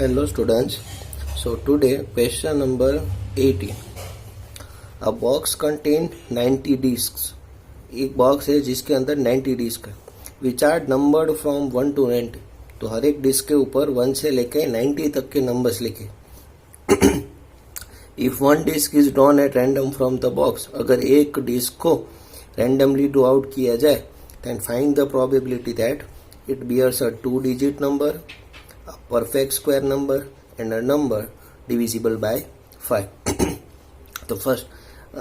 Hello students. So today question number 18. A box contain 90 discs. एक box है जिसके अंदर 90 डिस्क है which are numbered from 1 to 90. तो हर एक डिस्क के ऊपर 1 से लेके 90 तक के नंबर्स लिखे. If one disc is drawn at random from the box, अगर एक डिस्क को रैंडमली ड्रॉ आउट किया जाए, then find the probability that it bears a 2-digit number, a perfect square number and a number divisible by 5. तो first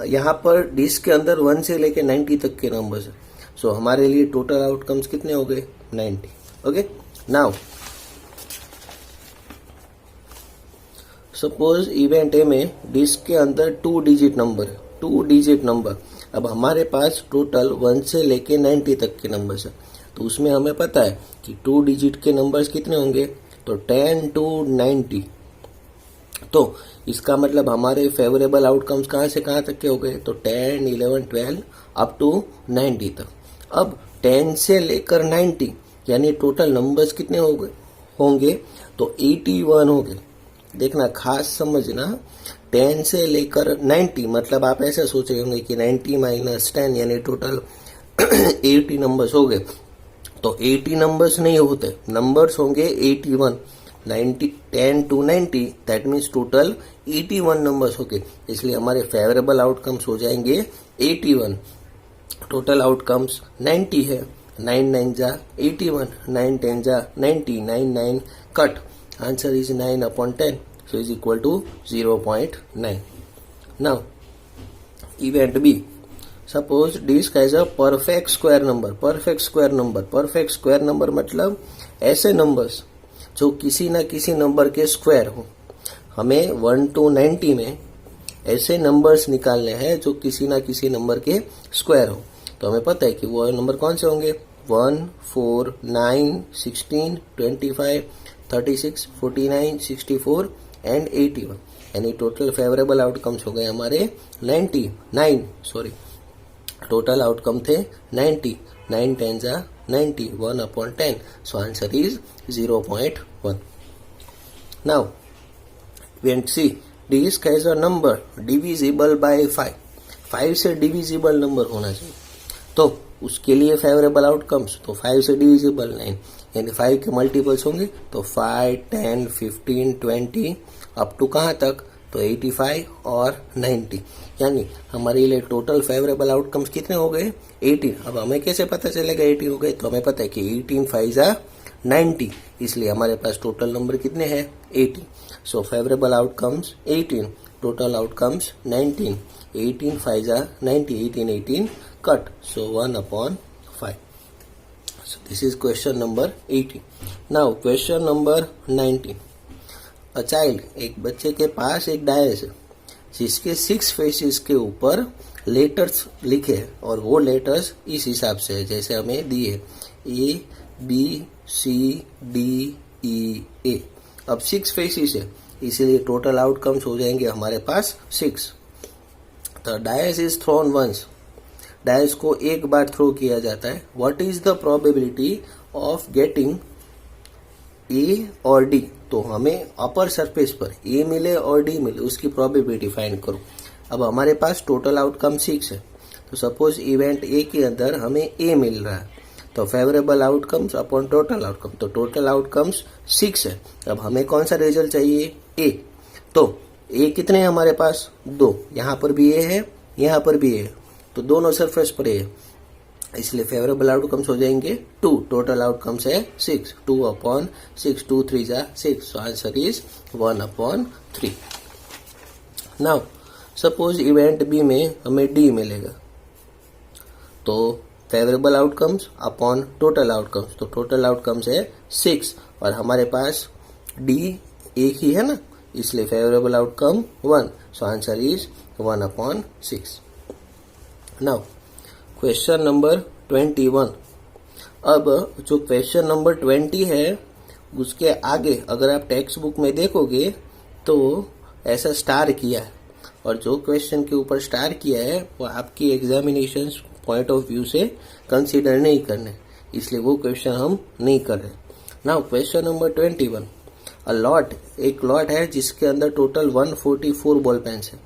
यहाँ पर disc के अंदर 1 से लेके 90 तक के नंबर्स है. सो हमारे लिए टोटल आउटकम्स कितने हो गए? 90. Okay, now suppose event A में डिस्क के अंदर 2-digit नंबर है, 2-digit नंबर. अब हमारे पास टोटल 1 से लेके 90 तक के नंबर्स है. तो उसमें हमें पता है कि 2-digit के नंबर्स कितने होंगे, तो 10 to 90. तो इसका मतलब हमारे फेवरेबल आउटकम्स कहाँ से कहाँ तक के हो गए, तो 10, 11, 12 अप टू 90 तक. अब 10 से लेकर 90 यानी टोटल नंबर्स कितने हो गए होंगे, तो 81 हो गए. देखना, खास समझना, 10 से लेकर 90 मतलब आप ऐसा सोच रहे होंगे कि 90 - 10 यानी टोटल 80 नंबर्स हो गए. तो 80 नंबर्स नहीं होते, नंबर्स होंगे 81. 10 to 90 that means total 81 numbers हो गए. इसलिए हमारे फेवरेबल आउटकम्स हो जाएंगे 81. टोटल आउटकम्स 90 है. 9 9 जा 81, 9 10 जा 90, 9 9 cut. Answer is 9/10, so is equal to 0.9. Now event B. Suppose disc has a perfect square number. Perfect square number, perfect square number मतलब ऐसे नंबर्स जो किसी ना किसी नंबर के स्क्वायर हो. हमें 1 to 90 में ऐसे नंबर्स निकालने हैं जो किसी ना किसी नंबर के स्क्वायर हो. तो हमें पता है कि वो नंबर कौन से होंगे, 1, 4, 9, 16, 25, 36, 49, 64 एंड 81. यानी टोटल फेवरेबल आउटकम्स हो गए हमारे 99. टोटल आउटकम थे 90. 9 10 जा 90, 1/10. So answer is 0.1. Now event C. Disc has a number divisible by 5. 5 से डिविजिबल नंबर होना चाहिए. तो उसके लिए फेवरेबल आउटकम्स, तो 5 से डिविजिबल 9 यानी 5 के मल्टीपल्स होंगे. तो 5, 10, 15, 20 अप टू कहाँ तक, तो 85 और 90. यानी हमारे लिए टोटल फेवरेबल आउटकम्स कितने हो गए, 18. अब हमें कैसे पता चलेगा 18 हो गए, तो हमें पता है कि 18 5 जा 90. इसलिए हमारे पास टोटल नंबर कितने हैं, 18. So favourable outcomes 18, total outcomes 19. 18 5 जा 90, 18 cut. So 1/5. So this is question number 18. Now question number 19. A child, एक बच्चे के पास एक डायस है जिसके 6 फेसेस के ऊपर लेटर्स लिखे हैं और वो लेटर्स इस हिसाब से है जैसे हमें दिए, ABCDEA. अब 6 फेसेस है इसीलिए टोटल आउटकम्स हो जाएंगे हमारे पास 6. तो dice is thrown once. Dice को एक बार थ्रो किया जाता है. What is the probability of getting A और डी. तो हमें अपर सरफेस पर ए मिले और डी मिले उसकी प्रोबेबिलिटी फाइंड करो. अब हमारे पास टोटल आउटकम 6 है. तो सपोज इवेंट ए के अंदर हमें ए मिल रहा है, तो favourable outcomes upon total outcome, तो टोटल आउटकम्स 6 है. अब हमें कौन सा रिजल्ट चाहिए, ए. तो ए कितने हैं हमारे पास, 2. यहाँ पर भी ए है, यहाँ पर भी ए है, तो दोनों सरफेस पर ए है. इसलिए फेवरेबल आउटकम्स हो जाएंगे 2. टोटल आउटकम्स है 6. 2/6, 2 3 जा 6. So answer is 1/3. Now suppose event B में हमें डी मिलेगा, तो favourable outcomes upon total outcomes, तो टोटल आउटकम्स है 6 और हमारे पास डी एक ही है ना, इसलिए favourable outcome 1. So answer is 1/6. Now question number 21. अब जो क्वेश्चन नंबर 20 है उसके आगे अगर आप टेक्स्ट बुक में देखोगे तो ऐसा स्टार किया है और जो क्वेश्चन के ऊपर स्टार किया है वो आपकी एग्जामिनेशन पॉइंट ऑफ व्यू से कंसीडर नहीं करने, इसलिए वो क्वेश्चन हम नहीं कर रहे. Now question number 21. लॉट, एक लॉट है जिसके अंदर टोटल 144 बॉल पेन्स है,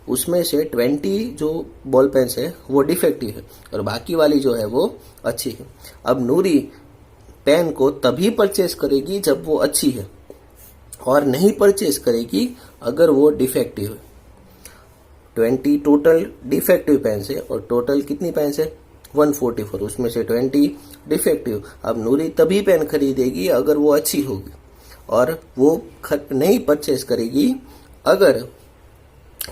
उसमें से 20 जो बॉल पेन्स है वो डिफेक्टिव है और बाकी वाली जो है वो अच्छी है। अब नूरी पेन को तभी परचेस करेगी जब वो अच्छी है और नहीं परचेस करेगी अगर वो डिफेक्टिव है। 20 टोटल डिफेक्टिव पेन्स है और टोटल कितनी पेन्स है 144, उसमें से 20 डिफेक्टिव। अब नूरी तभी पेन खरीदेगी अगर वो अच्छी होगी और वो नहीं परचेस करेगी अगर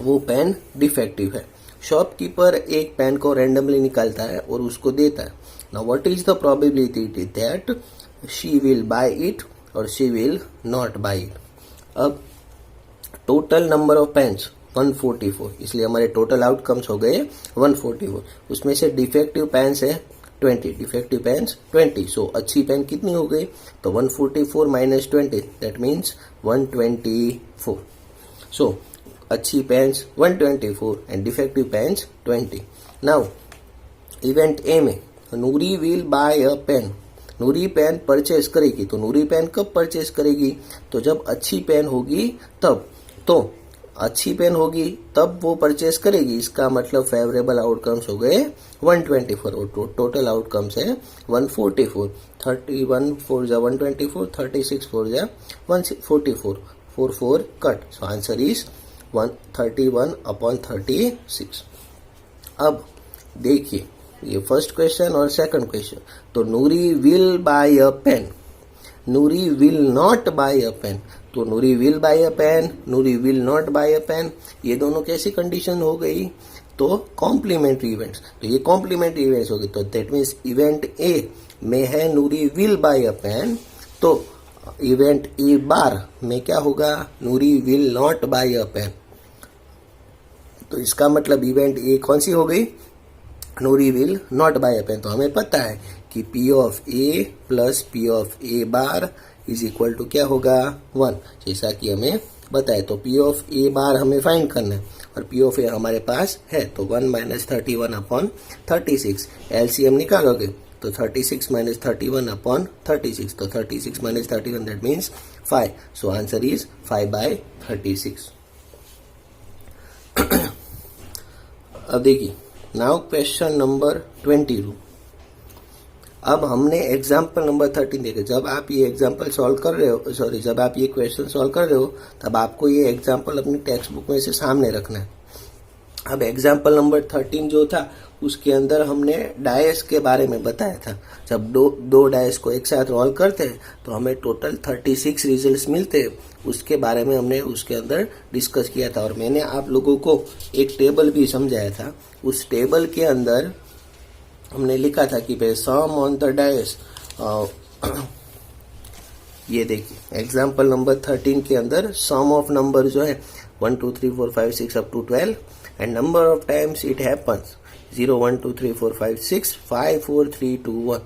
वो पेन डिफेक्टिव है। शॉपकीपर एक पेन को रैंडमली निकालता है और उसको देता है। Now what is the probability that she will buy it और she will not buy it. अब टोटल नंबर ऑफ पेन्स 144, इसलिए हमारे टोटल आउटकम्स हो गए 144। उसमें से डिफेक्टिव पेन्स है 20, डिफेक्टिव पेन्स 20। सो अच्छी पेन कितनी हो गई, तो 144 माइनस 20 दैट मीन्स 124। सो अच्छी pens 124 and defective pens 20। Now event A में Noori will buy a pen, Noori pen purchase करेगी। तो नूरी पेन कब परचेस करेगी, तो जब अच्छी पेन होगी तब। तो अच्छी पेन होगी तब वो परचेस करेगी, इसका मतलब फेवरेबल आउटकम्स हो गए 124 और टोटल आउटकम्स है 144। 31 4 जा 124, 36 4 जा 144, 4 कट। So answer is 131/36। अब देखिए ये फर्स्ट क्वेश्चन और सेकंड क्वेश्चन। तो Noori will buy a pen, Noori will not buy a pen. तो Noori will buy a pen, Noori will not buy a pen, ये दोनों कैसी कंडीशन हो गई, तो कॉम्प्लीमेंट्री इवेंट्स। तो ये कॉम्प्लीमेंट्री इवेंट्स हो गई। तो दैट मीन्स इवेंट ए में है Noori will buy a pen, तो इवेंट ए बार में क्या होगा, Noori will not buy a pen. तो इसका मतलब इवेंट ए कौन सी हो गई, Noori will not buy a pen. तो हमें पता है कि P of A plus P of A bar is equal to क्या होगा 1, जैसा कि हमें बताया। तो P ऑफ A बार हमें फाइंड करना है और P ऑफ A हमारे पास है, तो 1 माइनस 31/36। एलसीएम निकालोगे तो 36 माइनस 31/36, तो 36 minus 31 that means 5। So answer is 5/36। अब देखिए नाउ क्वेश्चन नंबर 22। अब हमने एग्जाम्पल नंबर 13 देखे। जब आप ये एग्जाम्पल सॉल्व कर रहे हो, सॉरी जब आप ये क्वेश्चन सॉल्व कर रहे हो तब आपको ये एग्जाम्पल अपनी टेक्स्ट बुक में से सामने रखना है। अब एग्जाम्पल नंबर 13 जो था उसके अंदर हमने डायस के बारे में बताया था। जब दो डायस को एक साथ रोल करते हैं तो हमें टोटल 36 रिजल्ट्स मिलते हैं, उसके बारे में हमने उसके अंदर डिस्कस किया था। और मैंने आप लोगों को एक टेबल भी समझाया था। उस टेबल के अंदर हमने लिखा था कि सम ऑन द डायस, ये देखिए एग्जाम्पल नंबर 13 के अंदर सम ऑफ नंबर जो है 1 2 3 4 5 6 up to 12 and number of times it happens 0 1 2 3 4 5 6 5 4 3 2 1।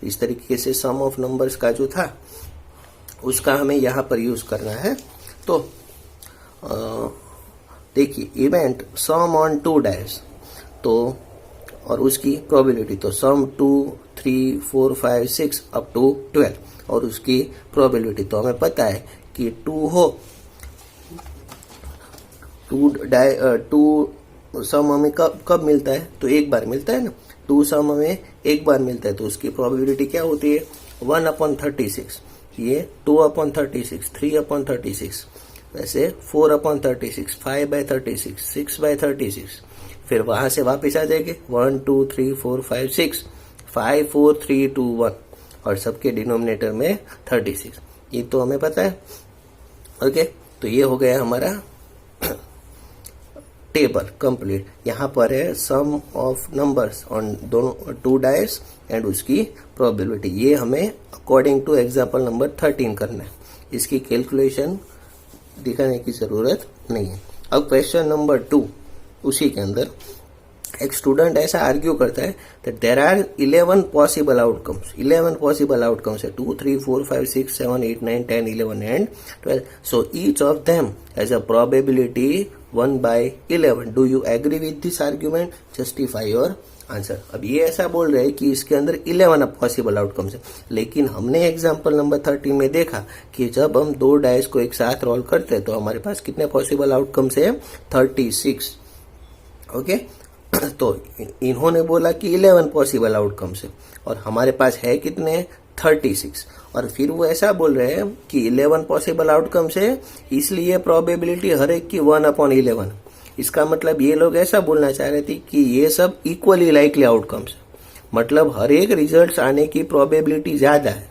तो इस तरीके से सम ऑफ नंबर्स का जो था उसका हमें यहाँ पर यूज करना है। तो देखिए इवेंट सम ऑन 2 डायस, तो और उसकी प्रोबेबिलिटी, तो सम 2 3 4 5 6 अप टू 12 और उसकी प्रोबेबिलिटी। तो हमें पता है कि 2 हो, 2 सम हमें कब मिलता है, तो एक बार मिलता है ना। 2 सम हमें एक बार मिलता है तो उसकी प्रोबेबिलिटी क्या होती है 1/36। ये 2/36, 3/36, वैसे 4/36, 5/36, 6/36। फिर वहां से वापस आ जाएंगे 1 2 3 4 5 6 5 4 3 2 1 और सबके डिनोमिनेटर में 36। ये तो हमें पता है। ओके, तो ये हो गया हमारा टेबल कंप्लीट। यहाँ पर है सम ऑफ नंबर्स ऑन दोनों 2 डायस एंड उसकी प्रोबेबिलिटी। ये हमें अकॉर्डिंग टू एग्जाम्पल नंबर 13 करना है, इसकी कैलकुलेशन दिखाने की जरूरत नहीं है। अब क्वेश्चन नंबर 2, उसी के अंदर एक स्टूडेंट ऐसा आर्ग्यू करता है that there are 11 possible outcomes. 11 possible outcomes है 2 3 4 5 6 7 8 9 10 11 and 12। So each of them has a probability 1/11। Do you agree with this argument? Justify your answer. अब ये ऐसा बोल रहे हैं कि इसके अंदर 11 पॉसिबल आउटकम्स है, लेकिन हमने एग्जाम्पल नंबर 30 में देखा कि जब हम दो डाइस को एक साथ रोल करते हैं तो हमारे पास कितने पॉसिबल आउटकम्स है, 36। ओके, तो इन्होंने बोला कि 11 पॉसिबल आउटकम्स है और हमारे पास है कितने, 36। और फिर वो ऐसा बोल रहे हैं कि 11 पॉसिबल आउटकम्स है, इसलिए प्रोबेबिलिटी हर एक की 1/11। इसका मतलब ये लोग ऐसा बोलना चाह रहे थे कि ये सब इक्वली लाइकली आउटकम्स, मतलब हर एक रिजल्ट आने की प्रोबेबिलिटी ज्यादा है।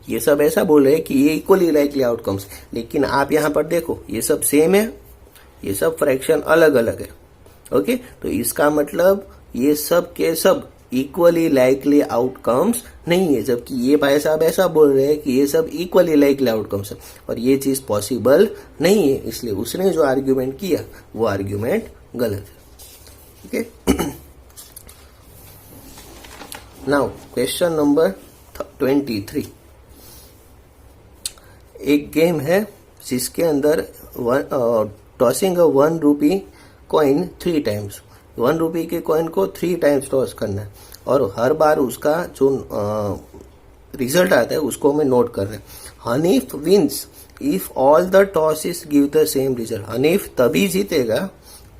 ये सब ऐसा बोल रहे हैं कि ये इक्वली लाइकली आउटकम्स, लेकिन आप यहाँ पर देखो ये सब सेम है, ये सब फ्रैक्शन अलग अलग है। ओके, तो इसका मतलब ये सब के सब इक्वली लाइकली आउटकम्स नहीं है, जबकि ये भाई साहब ऐसा बोल रहे हैं कि ये सब इक्वली लाइकली आउटकम्स है और ये चीज पॉसिबल नहीं है, इसलिए उसने जो आर्ग्यूमेंट किया वो आर्ग्यूमेंट गलत है। Okay, now question number 23। एक गेम है जिसके अंदर टॉसिंग अ 1 रुपी कॉइन 3 टाइम्स, 1 रुपी के कॉइन को 3 टाइम्स टॉस करना है और हर बार उसका जो रिजल्ट आता है उसको हमें नोट कर रहे हैं। Hanif wins if all the tosses give the same result. Hanif तभी जीतेगा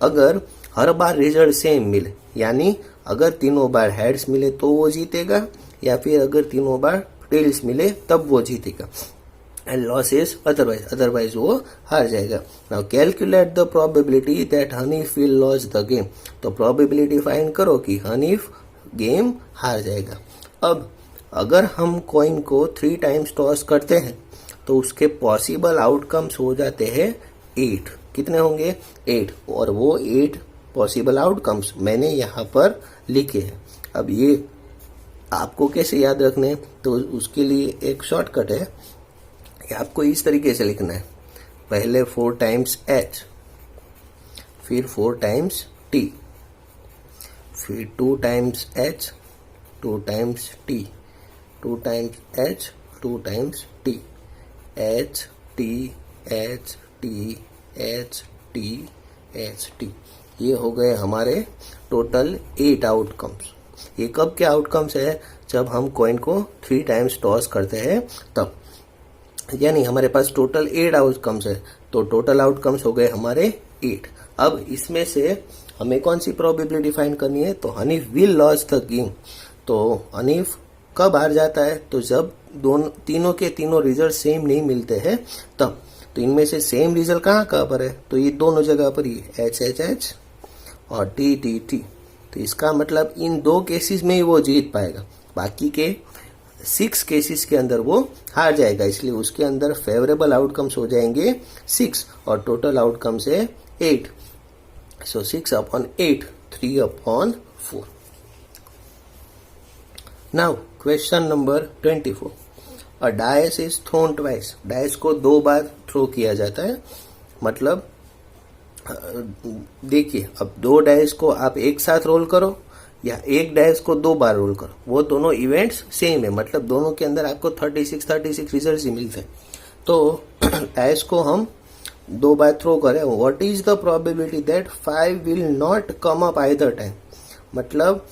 अगर हर बार रिजल्ट सेम मिले, यानी अगर तीनों बार हेड्स मिले तो वो जीतेगा, या फिर अगर तीनों बार टेल्स मिले तब वो जीतेगा, एंड लॉसेस अदरवाइज वो हार जाएगा। Now calculate the probability that Hanif will loss the game. तो प्रोबेबिलिटी फाइंड करो कि हनीफ गेम हार जाएगा। अब अगर हम कॉइन को 3 टाइम्स टॉस करते हैं तो उसके पॉसिबल आउटकम्स हो जाते हैं 8। कितने होंगे, 8, और वो 8 पॉसिबल आउटकम्स मैंने यहाँ पर लिखे हैं। अब ये आपको कैसे याद रखने, तो उसके लिए एक शॉर्टकट है, आपको इस तरीके से लिखना है, पहले 4 टाइम्स h, फिर 4 टाइम्स t, फिर 2 times h, 2 times t, 2 times h, 2 times t, h t h t h t h t। ये हो गए हमारे टोटल 8 आउटकम्स। ये कब के आउटकम्स है, जब हम कॉइन को 3 टाइम्स टॉस करते हैं तब, यानी हमारे पास टोटल 8 आउटकम्स है, तो टोटल आउटकम्स हो गए हमारे 8। अब इसमें से हमें कौन सी प्रोबेबिलिटी फाइंड करनी है, तो Hanif will loss the game. तो हनीफ कब हार जाता है, तो जब तीनों के तीनों रिजल्ट सेम नहीं मिलते हैं तब। तो इनमें से सेम रिजल्ट कहाँ पर है, तो ये दोनों जगह पर ही एच एच एच और टी टी टी। तो इसका मतलब इन 2 केसेस में ही वो जीत पाएगा, बाकी के 6 केसेस के अंदर वो हार जाएगा, इसलिए उसके अंदर फेवरेबल आउटकम्स हो जाएंगे 6 और टोटल आउटकम्स है 8। सो 6/8, 3/4। Now question number 24। A dice is throne twice. Dice को 2 बार थ्रो किया जाता है, मतलब देखिए अब 2 डाइस को आप एक साथ रोल करो या एक डाइस को 2 बार रोल करो, वो दोनों इवेंट्स सेम है, मतलब दोनों के अंदर आपको 36 रिजल्ट ही मिलते हैं। तो डाइस को हम 2 बार थ्रो करें, what is the probability that 5 will not come up either time, मतलब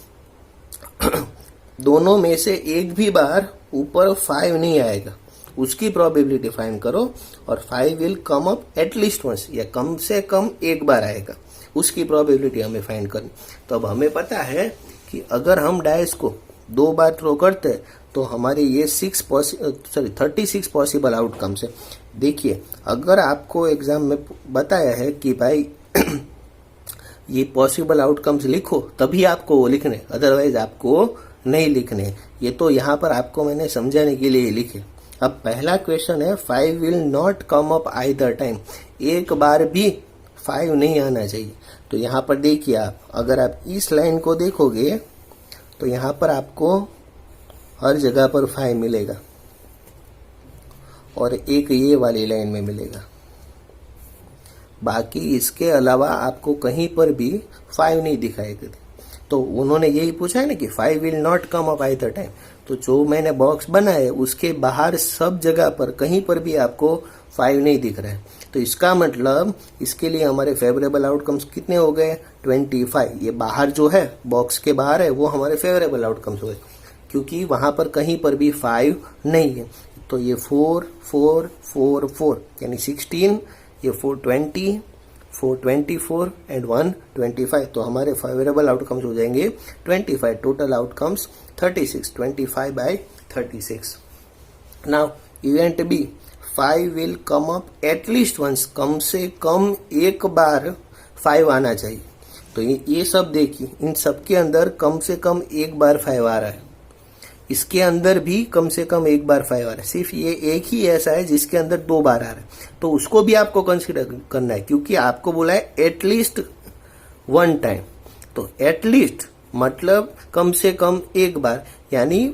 दोनों में से एक भी बार ऊपर 5 नहीं आएगा, उसकी प्रोबेबिलिटी फाइंड करो, और 5 will come up at least once, या कम से कम एक बार आएगा, उसकी प्रोबेबिलिटी हमें फाइंड करनी। तो अब हमें पता है कि अगर हम डाइस को 2 बार थ्रो करते हैं तो हमारे ये 36 पॉसिबल आउटकम्स है। देखिए अगर आपको एग्जाम में बताया है कि भाई ये पॉसिबल आउटकम्स लिखो, तभी आपको वो लिखने, अदरवाइज आपको नहीं लिखने। ये तो यहाँ पर आपको मैंने समझाने के लिए लिखे। अब पहला क्वेश्चन है 5 will not come up either time, एक बार भी 5 नहीं आना चाहिए। तो यहाँ पर देखिए आप, अगर आप इस लाइन को देखोगे तो यहाँ पर आपको हर जगह पर 5 मिलेगा और एक ये वाली लाइन में मिलेगा, बाकी इसके अलावा आपको कहीं पर भी 5 नहीं दिखाई देते। तो उन्होंने यही पूछा है ना कि 5 will not come up either time, तो जो मैंने बॉक्स बनाया है उसके बाहर सब जगह पर कहीं पर भी आपको 5 नहीं दिख रहा है। तो इसका मतलब इसके लिए हमारे फेवरेबल आउटकम्स कितने हो गए 25। ये बाहर जो है बॉक्स के बाहर है वो हमारे फेवरेबल आउटकम्स हो गए, क्योंकि वहां पर कहीं पर भी 5 नहीं है। तो ये 4 4 4 4 यानी 16, ये 420 424 एंड 125। तो हमारे फेवरेबल आउटकम्स हो जाएंगे 25। Total outcomes 36, 25/36। Now event B 5 will come up at least once, कम से कम एक बार 5 आना चाहिए। तो ये सब देखिए, इन सब के अंदर कम से कम एक बार 5 आ रहा है, इसके अंदर भी कम से कम एक बार 5 आ रहा है। सिर्फ ये एक ही ऐसा है जिसके अंदर 2 बार आ रहा है, तो उसको भी आपको कंसीडर करना है, क्योंकि आपको बोला है एटलीस्ट 1 टाइम। तो एटलीस्ट मतलब कम से कम एक बार, यानी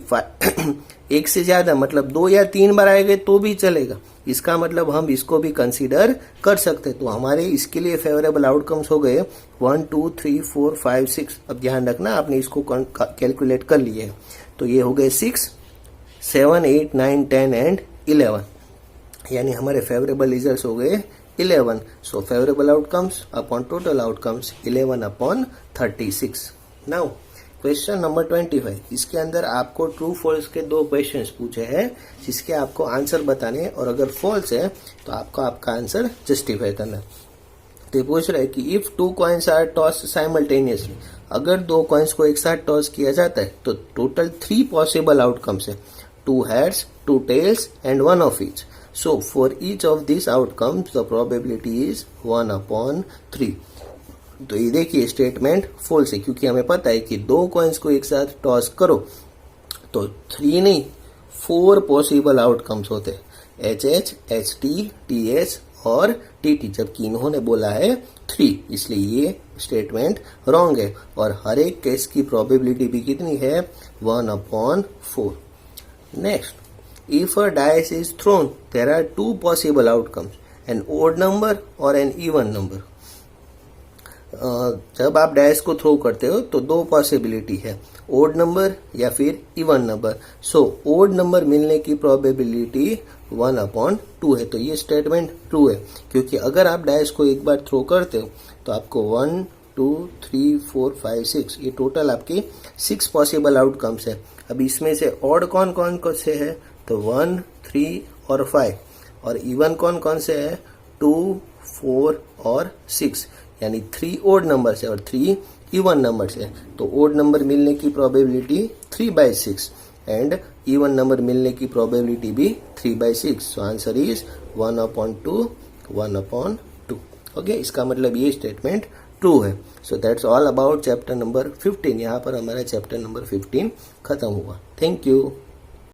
एक से ज्यादा मतलब 2 या 3 बार आएंगे तो भी चलेगा। इसका मतलब हम इसको भी कंसीडर कर सकते हैं। तो हमारे इसके लिए फेवरेबल आउटकम्स हो गए 1 2 3 4 5 6। अब ध्यान रखना आपने इसको कैलकुलेट कर लिए है, तो ये हो गए 6 7 8 9 10 एंड 11, यानी हमारे फेवरेबल रिजल्ट्स हो गए 11। So favourable outcomes upon total outcomes 11/36। Now question number 25, इसके अंदर आपको ट्रू फॉल्स के 2 क्वेश्चंस पूछे हैं, जिसके आपको आंसर बताने हैं, और अगर फॉल्स है तो आपको आपका आंसर जस्टिफाई करना है। तो पूछ रहा है कि if 2 coins are toss simultaneously, अगर 2 कॉइन्स को एक साथ टॉस किया जाता है तो टोटल 3 पॉसिबल आउटकम्स है, 2 heads 2 tails and 1 of each. So for each of this outcomes the probability is 1/3। तो ये देखिए स्टेटमेंट फॉल्स है, क्योंकि हमें पता है कि 2 कॉइन्स को एक साथ टॉस करो तो 3 नहीं 4 पॉसिबल आउटकम्स होते हैं, HH HT TH और TT, जबकि इन्होंने बोला है 3, इसलिए ये स्टेटमेंट रॉन्ग है। और हर एक केस की प्रोबेबिलिटी भी कितनी है 1/4। Next, if a dice is thrown there are 2 possible outcomes, an odd number और एन इवन नंबर। जब आप डाइस को थ्रो करते हो तो 2 पॉसिबिलिटी है, ओड नंबर या फिर इवन नंबर। सो ओड नंबर मिलने की प्रोबेबिलिटी 1/2 है। तो ये स्टेटमेंट ट्रू है, क्योंकि अगर आप डाइस को एक बार थ्रो करते हो तो आपको 1 2 3 4 5 6 ये टोटल आपके 6 पॉसिबल आउटकम्स है। अब इसमें से ऑड कौन कौन से है, तो 1 3 और 5, और इवन कौन कौन से है 2 4 और 6, यानी 3 ओड नंबर है और 3 इवन नंबर है। तो ओड नंबर मिलने की प्रोबेबिलिटी 3/6 एंड इवन नंबर मिलने की प्रोबेबिलिटी भी 3/6। सो आंसर इज 1/2 1/2। ओके, इसका मतलब ये स्टेटमेंट ट्रू है। So that's all about chapter number 15। यहाँ पर हमारा चैप्टर नंबर 15 खत्म हुआ। Thank you.